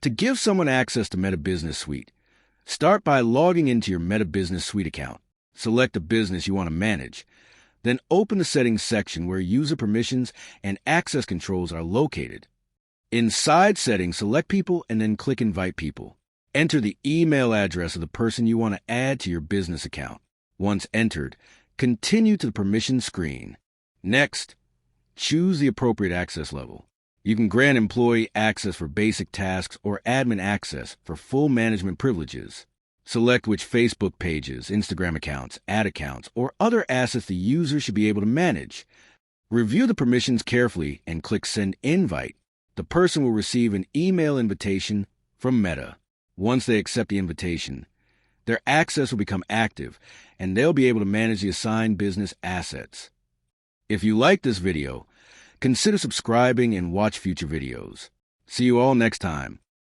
To give someone access to Meta Business Suite, start by logging into your Meta Business Suite account. Select the business you want to manage. Then open the Settings section where user permissions and access controls are located. Inside Settings, select People and then click Invite People. Enter the email address of the person you want to add to your business account. Once entered, continue to the Permissions screen. Next, choose the appropriate access level. You can grant employee access for basic tasks or admin access for full management privileges. Select which Facebook pages, Instagram accounts, ad accounts, or other assets the user should be able to manage. Review the permissions carefully and click Send Invite. The person will receive an email invitation from Meta. Once they accept the invitation, their access will become active and they'll be able to manage the assigned business assets. If you like this video, consider subscribing and watch future videos. See you all next time.